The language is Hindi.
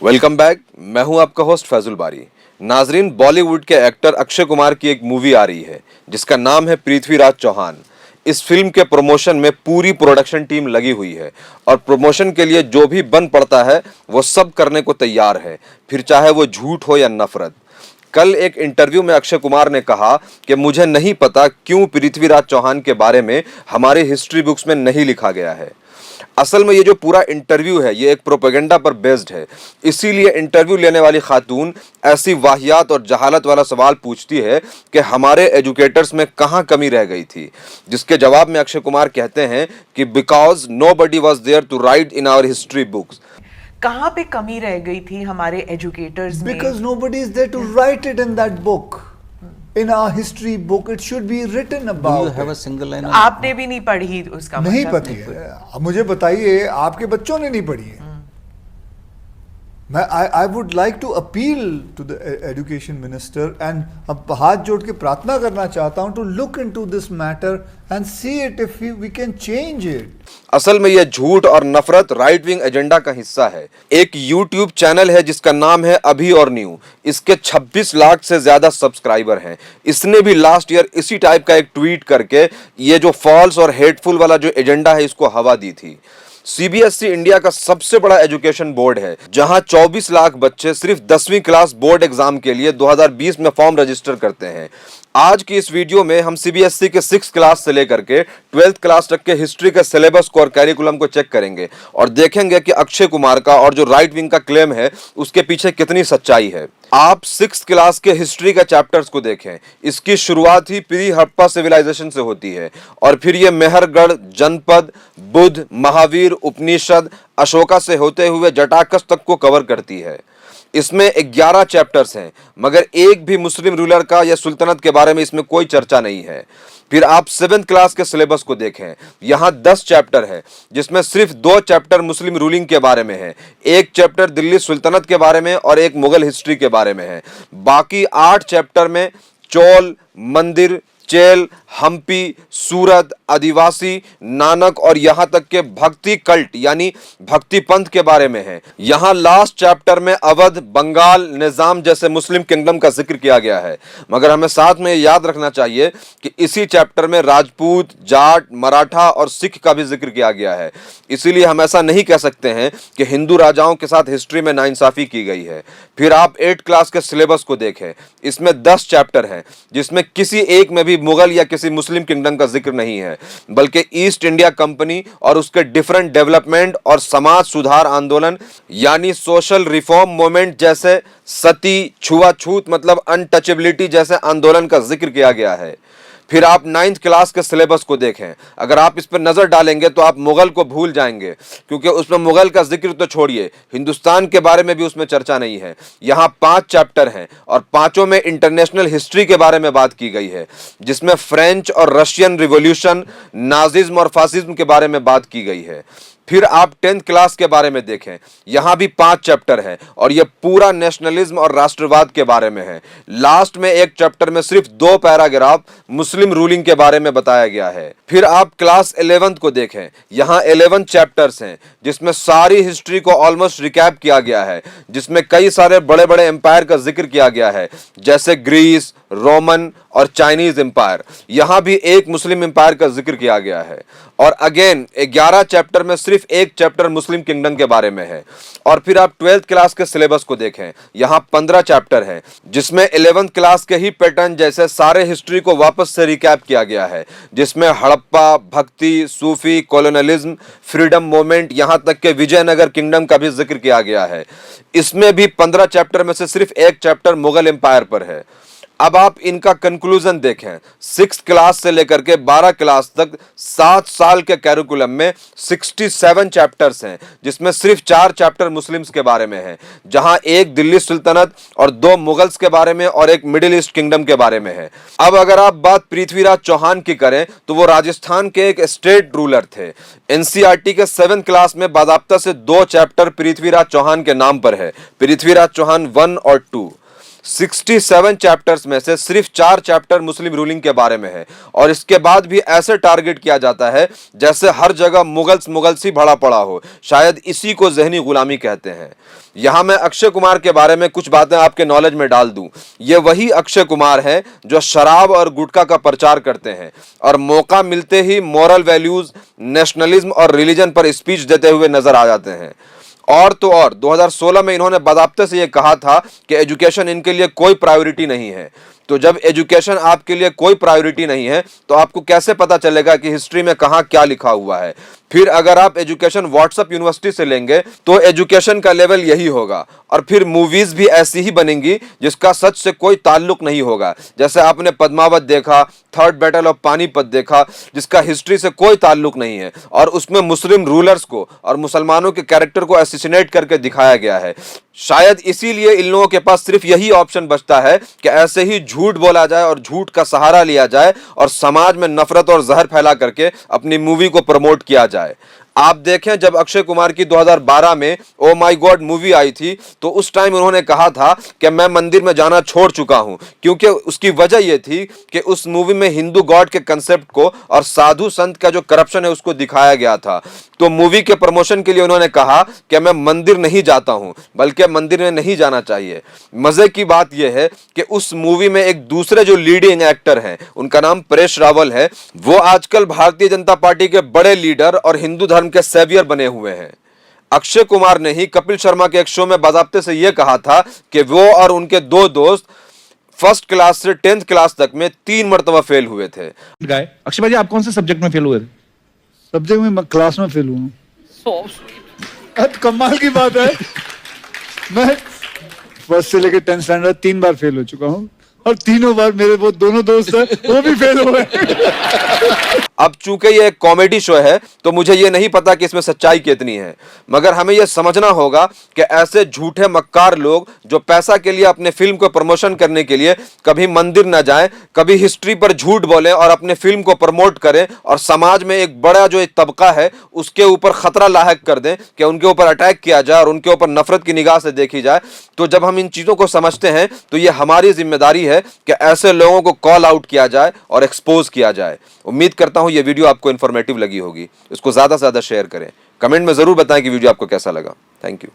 Welcome back. मैं हूं आपका होस्ट फैजुल बारी। नाजरीन, बॉलीवुड के एक्टर अक्षय कुमार की एक मूवी आ रही है जिसका नाम है पृथ्वीराज चौहान। इस फिल्म के प्रमोशन में पूरी प्रोडक्शन टीम लगी हुई है और प्रमोशन के लिए जो भी बन पड़ता है वो सब करने को तैयार है, फिर चाहे वो झूठ हो या नफरत। कल एक इंटरव्यू में अक्षय कुमार ने कहा कि मुझे नहीं पता क्यों पृथ्वीराज चौहान के बारे में हमारे हिस्ट्री बुक्स में नहीं लिखा गया है। असल में ये जो पूरा इंटरव्यू है ये एक प्रोपेगेंडा पर बेस्ड है, इसीलिए इंटरव्यू लेने वाली खातून ऐसी वाहियात और जहालत वाला सवाल पूछती है कि हमारे एजुकेटर्स में कहाँ कमी रह गई थी, जिसके जवाब में अक्षय कुमार कहते हैं कि because nobody was there to write in our history books. कहाँ पे कमी रह गई थी हमारे एजुकेटर्स में? Because nobody is there to write it in that book. In our history book, it should be written Do about. you have a it. single line? आपने भी नहीं पढ़ी उसका नहीं मतलब? पता है। अब मुझे बताइए, आपके बच्चों ने नहीं पढ़ी है। I would like to appeal to the education minister and अब हाथ जोड़ के प्रार्थना करना चाहता हूँ to look into this matter and see it if we can change it. असल में यह झूठ और नफरत राइट विंग एजेंडा का हिस्सा है। एक यूट्यूब चैनल है जिसका नाम है अभी और न्यू। इसके 26 लाख से ज्यादा सब्सक्राइबर हैं। इसने भी लास्ट ईयर इसी टाइप का एक ट्वीट करके ये जो फॉल्स और हेटफुल वाला जो एजेंडा है इसको हवा दी थी। सीबीएसई इंडिया का सबसे बड़ा एजुकेशन बोर्ड है जहां 24 लाख बच्चे सिर्फ 10वीं क्लास बोर्ड एग्जाम के लिए 2020 में फॉर्म रजिस्टर करते हैं। आज की इस वीडियो में हम सीबीएसई के 6th क्लास से लेकर के 12th क्लास तक के हिस्ट्री के सिलेबस को और कैरिकुलम को चेक करेंगे और देखेंगे कि अक्षय कुमार का और जो राइट विंग का क्लेम है उसके पीछे कितनी सच्चाई है। आप 6th क्लास के हिस्ट्री के चैप्टर्स को देखें। इसकी शुरुआत ही प्री हड़प्पा सिविलाइजेशन से होती है और फिर ये मेहरगढ़, जनपद, बुद्ध, महावीर, उपनिषद, अशोका से होते हुए जटाकस तक को कवर करती है। इसमें 11 चैप्टर्स हैं मगर एक भी मुस्लिम रूलर का या सुल्तनत के बारे में इसमें कोई चर्चा नहीं है। फिर आप 7th क्लास के सिलेबस को देखें। यहाँ 10 चैप्टर है जिसमें सिर्फ 2 चैप्टर मुस्लिम रूलिंग के बारे में है, एक चैप्टर दिल्ली सुल्तनत के बारे में और एक मुगल हिस्ट्री के बारे में है। बाकी 8 चैप्टर में चोल, मंदिर, चेल, हम्पी, सूरत, आदिवासी, नानक और यहाँ तक के भक्ति कल्ट यानी भक्ति पंथ के बारे में है। यहाँ लास्ट चैप्टर में अवध, बंगाल, निजाम जैसे मुस्लिम किंगडम का जिक्र किया गया है। मगर हमें साथ में याद रखना चाहिए कि इसी चैप्टर में राजपूत, जाट, मराठा और सिख का भी जिक्र किया गया है। इसीलिए हम ऐसा नहीं कह सकते हैं कि हिंदू राजाओं के साथ हिस्ट्री में नाइंसाफी की गई है। फिर आप 8th क्लास के सिलेबस को देखें। इसमें 10 चैप्टर हैं जिसमें किसी एक में भी मुगल या किसी मुस्लिम किंगडम का जिक्र नहीं है, बल्कि ईस्ट इंडिया कंपनी और उसके डिफरेंट डेवलपमेंट और समाज सुधार आंदोलन यानी सोशल रिफॉर्म मूवमेंट जैसे सती, छुआछूत मतलब अनटचेबिलिटी जैसे आंदोलन का जिक्र किया गया है। फिर आप 9th क्लास के सिलेबस को देखें। अगर आप इस पर नजर डालेंगे तो आप मुगल को भूल जाएंगे, क्योंकि उसमें मुगल का जिक्र तो छोड़िए, हिंदुस्तान के बारे में भी उसमें चर्चा नहीं है। यहाँ 5 चैप्टर हैं और पांचों में इंटरनेशनल हिस्ट्री के बारे में बात की गई है, जिसमें फ्रेंच और रशियन रिवॉल्यूशन, नाजिज्म और फासिज्म के बारे में बात की गई है। फिर आप 10th क्लास के बारे में देखें। यहां भी 5 चैप्टर हैं और यह पूरा नेशनलिज्म और राष्ट्रवाद के बारे में है। लास्ट में एक चैप्टर में सिर्फ 2 पैराग्राफ मुस्लिम रूलिंग के बारे में बताया गया है। फिर आप क्लास 11th को देखें। यहां 11 चैप्टर्स हैं जिसमें सारी हिस्ट्री को ऑलमोस्ट रिकैप किया गया है, जिसमें कई सारे बड़े बड़े एम्पायर का जिक्र किया गया है जैसे ग्रीस, रोमन और चाइनीज एम्पायर। यहां भी एक मुस्लिम एम्पायर का जिक्र किया गया है। और अगेन 11 चैप्टर में सिर्फ एक चैप्टर मुस्लिम किंगडम के बारे में है। और फिर आप 12th क्लास के सिलेबस को देखें। यहां 15 चैप्टर हैं जिसमें 11th क्लास के ही पैटर्न जैसे सारे हिस्ट्री को वापस से रिकैप किया गया है, जिसमें हड़प्पा, भक्ति, सूफी, कॉलोनियलिज्म, फ्रीडम मूवमेंट यहां तक के विजयनगर किंगडम का भी जिक्र किया गया है। इसमें भी 15 चैप्टर में से सिर्फ एक चैप्टर मुगल एम्पायर पर है। अब आप इनका कंक्लूजन देखें। 6th क्लास से लेकर के 12 क्लास तक 7 साल के कैरिकुलम में 67 चैप्टर्स हैं, जिसमें सिर्फ 4 चैप्टर मुस्लिम्स के बारे में हैं, जहां एक दिल्ली सुल्तनत और 2 मुगल्स के बारे में और एक मिडिल ईस्ट किंगडम के बारे में है। अब अगर आप बात पृथ्वीराज चौहान की करें तो वो राजस्थान के एक स्टेट रूलर थे। एनसीईआरटी के 7th क्लास में बाकायदा से 2 चैप्टर पृथ्वीराज चौहान के नाम पर है, पृथ्वीराज चौहान 1 और 2। 67 चैप्टर्स में से सिर्फ 4 चैप्टर मुस्लिम रूलिंग के बारे में है, और इसके बाद भी ऐसे टारगेट किया जाता है जैसे हर जगह मुगल्स ही भरा पड़ा हो। शायद इसी को ज़हनी गुलामी कहते हैं। यहां मैं अक्षय कुमार के बारे में कुछ बातें आपके नॉलेज में डाल दूं। ये वही अक्षय कुमार हैं जो शराब और गुटखा का प्रचार करते हैं और मौका मिलते ही मॉरल वैल्यूज, नेशनलिज्म और रिलीजन पर स्पीच देते हुए नजर आ जाते हैं। और तो और 2016 में इन्होंने बादाब्ते से यह कहा था कि एजुकेशन इनके लिए कोई प्रायोरिटी नहीं है। तो जब एजुकेशन आपके लिए कोई प्रायोरिटी नहीं है तो आपको कैसे पता चलेगा कि हिस्ट्री में कहां क्या लिखा हुआ है? फिर अगर आप एजुकेशन व्हाट्सएप यूनिवर्सिटी से लेंगे तो एजुकेशन का लेवल यही होगा, और फिर मूवीज भी ऐसी ही बनेंगी जिसका सच से कोई ताल्लुक नहीं होगा। जैसे आपने पद्मावत देखा, थर्ड बैटल ऑफ पानीपत देखा, जिसका हिस्ट्री से कोई ताल्लुक नहीं है, और उसमें मुस्लिम रूलर्स को और मुसलमानों के कैरेक्टर को असैसिनेट करके दिखाया गया है। शायद इसीलिए इन लोगों के पास सिर्फ यही ऑप्शन बचता है कि ऐसे ही झूठ बोला जाए और झूठ का सहारा लिया जाए और समाज में नफरत और जहर फैला करके अपनी मूवी को प्रमोट किया जाए। आप देखें, जब अक्षय कुमार की 2012 में ओ माय गॉड मूवी आई थी तो उस टाइम उन्होंने कहा था कि मैं मंदिर में जाना छोड़ चुका हूं, क्योंकि उसकी वजह यह थी कि उस मूवी में हिंदू गॉड के कंसेप्ट को और साधु संत का जो करप्शन है उसको दिखाया गया था। तो मूवी के प्रमोशन के लिए उन्होंने कहा कि मैं मंदिर नहीं जाता हूं, बल्कि मंदिर में नहीं जाना चाहिए। मजे की बात यह है कि उस मूवी में एक दूसरे जो लीडिंग एक्टर हैं, उनका नाम परेश रावल है, वो आजकल भारतीय जनता पार्टी के बड़े लीडर और हिंदू धर्म के सेवियर बने हुए हैं। अक्षय कुमार ने ही कपिल शर्मा के एक शो में बाज़ाब्ते से यह कहा था कि वो और उनके 2 दोस्त फर्स्ट क्लास से 10th क्लास तक में 3 मरतबा फेल हुए थे। अक्षय भाई, आप कौन से सब्जेक्ट में फेल हुए थे? सब्जेक्ट में क्लास में फेल हुआ। कमाल की बात है, मैं फर्स्ट से लेकर 10th स्टैंडर्ड 3 बार फेल हो चुका हूँ, और तीनों बार मेरे वो दोनों दोस्त हैं वो भी फेल हुए। अब चूंकि ये एक कॉमेडी शो है तो मुझे ये नहीं पता कि इसमें सच्चाई कितनी है, मगर हमें यह समझना होगा कि ऐसे झूठे मक्कार लोग जो पैसा के लिए अपने फिल्म को प्रमोशन करने के लिए कभी मंदिर न जाएं, कभी हिस्ट्री पर झूठ बोलें और अपने फिल्म को प्रमोट करें, और समाज में एक बड़ा जो एक तबका है उसके ऊपर खतरा लायक कर दें कि उनके ऊपर अटैक किया जाए और उनके ऊपर नफरत की निगाह से देखी जाए। तो जब हम इन चीज़ों को समझते हैं तो ये हमारी जिम्मेदारी है कि ऐसे लोगों को कॉल आउट किया जाए और एक्सपोज किया जाए। उम्मीद करता हूं ये वीडियो आपको इन्फॉर्मेटिव लगी होगी। इसको ज़्यादा से ज़्यादा शेयर करें। कमेंट में ज़रूर बताएं कि वीडियो आपको कैसा लगा। Thank you.